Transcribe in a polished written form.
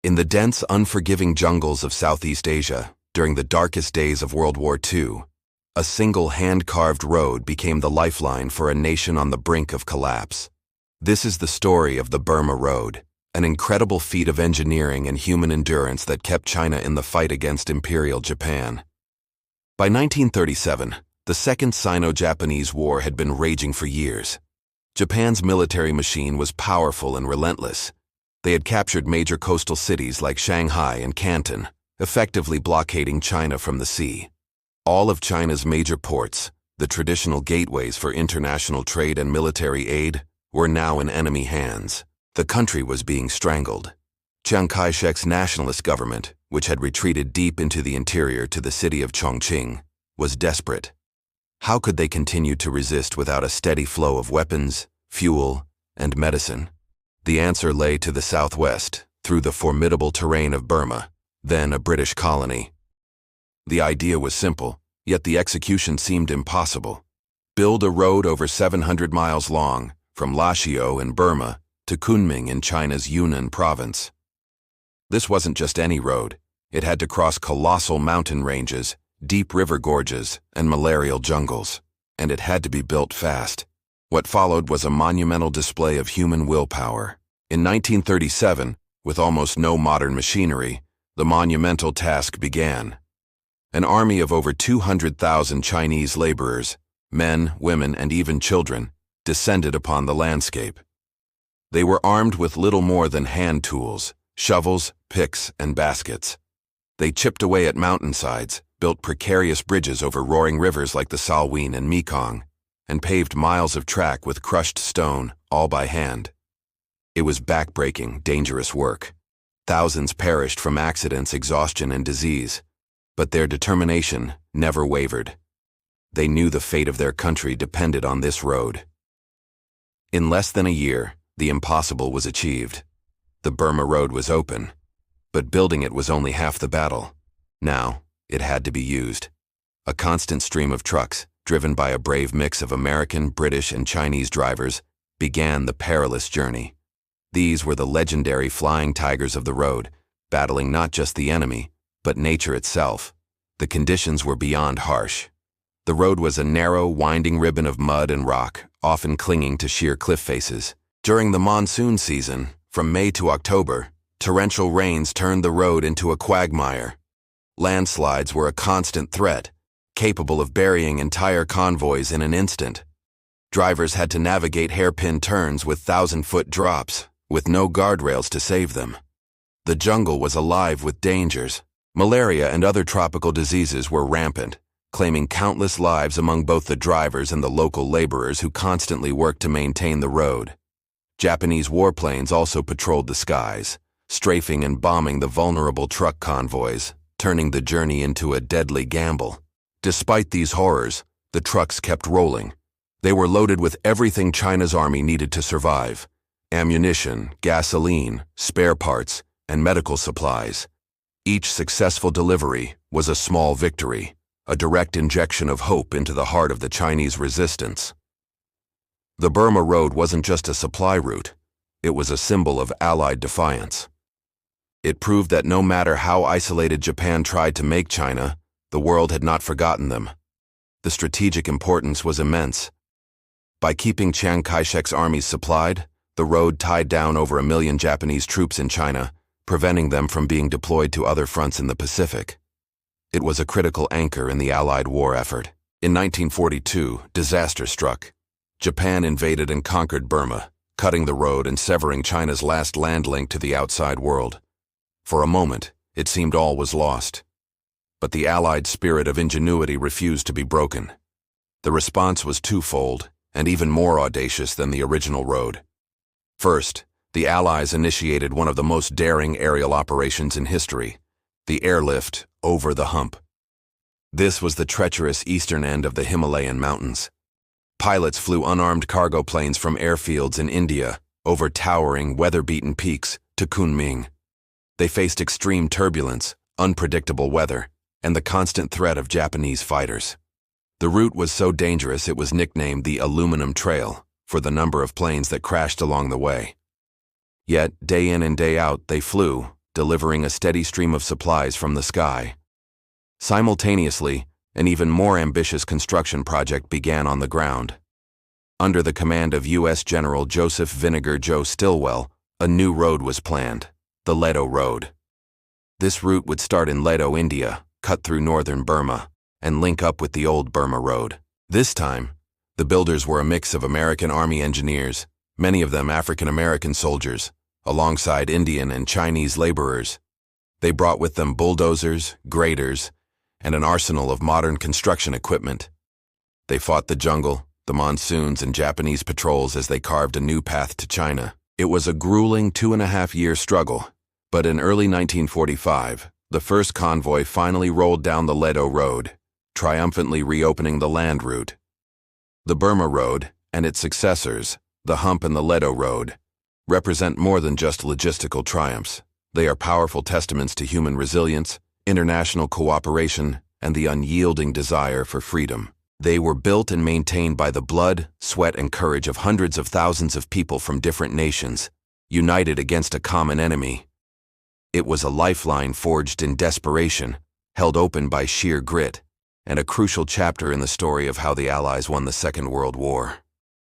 In the dense, unforgiving jungles of Southeast Asia, during the darkest days of World War II, a single hand-carved road became the lifeline for a nation on the brink of collapse. This is the story of the Burma Road, an incredible feat of engineering and human endurance that kept China in the fight against Imperial Japan. By 1937, the Second Sino-Japanese War had been raging for years. Japan's military machine was powerful and relentless. They had captured major coastal cities like Shanghai and Canton, effectively blockading China from the sea. All of China's major ports, the traditional gateways for international trade and military aid, were now in enemy hands. The country was being strangled. Chiang Kai-shek's nationalist government, which had retreated deep into the interior to the city of Chongqing, was desperate. How could they continue to resist without a steady flow of weapons, fuel, and medicine? The answer lay to the southwest, through the formidable terrain of Burma, then a British colony. The idea was simple, yet the execution seemed impossible. Build a road over 700 miles long, from Lashio in Burma to Kunming in China's Yunnan province. This wasn't just any road. It had to cross colossal mountain ranges, deep river gorges, and malarial jungles. And it had to be built fast. What followed was a monumental display of human willpower. In 1937, with almost no modern machinery, the monumental task began. An army of over 200,000 Chinese laborers, men, women, and even children, descended upon the landscape. They were armed with little more than hand tools, shovels, picks, and baskets. They chipped away at mountainsides, built precarious bridges over roaring rivers like the Salween and Mekong, and paved miles of track with crushed stone, all by hand. It was back-breaking, dangerous work. Thousands perished from accidents, exhaustion, and disease, but their determination never wavered. They knew the fate of their country depended on this road. In less than a year, the impossible was achieved. The Burma Road was open, but building it was only half the battle. Now, it had to be used. A constant stream of trucks, driven by a brave mix of American, British, and Chinese drivers, began the perilous journey. These were the legendary flying tigers of the road, battling not just the enemy, but nature itself. The conditions were beyond harsh. The road was a narrow, winding ribbon of mud and rock, often clinging to sheer cliff faces. During the monsoon season, from May to October, torrential rains turned the road into a quagmire. Landslides were a constant threat, capable of burying entire convoys in an instant. Drivers had to navigate hairpin turns with 1,000-foot drops, with no guardrails to save them. The jungle was alive with dangers. Malaria and other tropical diseases were rampant, claiming countless lives among both the drivers and the local laborers who constantly worked to maintain the road. Japanese warplanes also patrolled the skies, strafing and bombing the vulnerable truck convoys, turning the journey into a deadly gamble. Despite these horrors, the trucks kept rolling. They were loaded with everything China's army needed to survive: ammunition, gasoline, spare parts, and medical supplies. Each successful delivery was a small victory, a direct injection of hope into the heart of the Chinese resistance. The Burma Road wasn't just a supply route, it was a symbol of Allied defiance. It proved that no matter how isolated Japan tried to make China, the world had not forgotten them. The strategic importance was immense. By keeping Chiang Kai-shek's armies supplied, the road tied down over 1 million Japanese troops in China, preventing them from being deployed to other fronts in the Pacific. It was a critical anchor in the Allied war effort. In 1942, disaster struck. Japan invaded and conquered Burma, cutting the road and severing China's last land link to the outside world. For a moment, it seemed all was lost. But the Allied spirit of ingenuity refused to be broken. The response was twofold, and even more audacious than the original road. First, the Allies initiated one of the most daring aerial operations in history, the airlift over the hump. This was the treacherous eastern end of the Himalayan mountains. Pilots flew unarmed cargo planes from airfields in India, over towering, weather-beaten peaks, to Kunming. They faced extreme turbulence, unpredictable weather, and the constant threat of Japanese fighters. The route was so dangerous it was nicknamed the Aluminum Trail, for the number of planes that crashed along the way. Yet, day in and day out, they flew, delivering a steady stream of supplies from the sky. Simultaneously, an even more ambitious construction project began on the ground. Under the command of U.S. General Joseph Vinegar Joe Stilwell, a new road was planned, the Ledo Road. This route would start in Ledo, India, cut through northern Burma, and link up with the old Burma Road. This time, the builders were a mix of American Army engineers, many of them African-American soldiers, alongside Indian and Chinese laborers. They brought with them bulldozers, graders, and an arsenal of modern construction equipment. They fought the jungle, the monsoons, and Japanese patrols as they carved a new path to China. It was a grueling 2.5-year struggle, but in early 1945, the first convoy finally rolled down the Ledo Road, triumphantly reopening the land route. The Burma Road, and its successors, the Hump and the Ledo Road, represent more than just logistical triumphs. They are powerful testaments to human resilience, international cooperation, and the unyielding desire for freedom. They were built and maintained by the blood, sweat, and courage of hundreds of thousands of people from different nations, united against a common enemy. It was a lifeline forged in desperation, held open by sheer grit, and a crucial chapter in the story of how the Allies won the Second World War.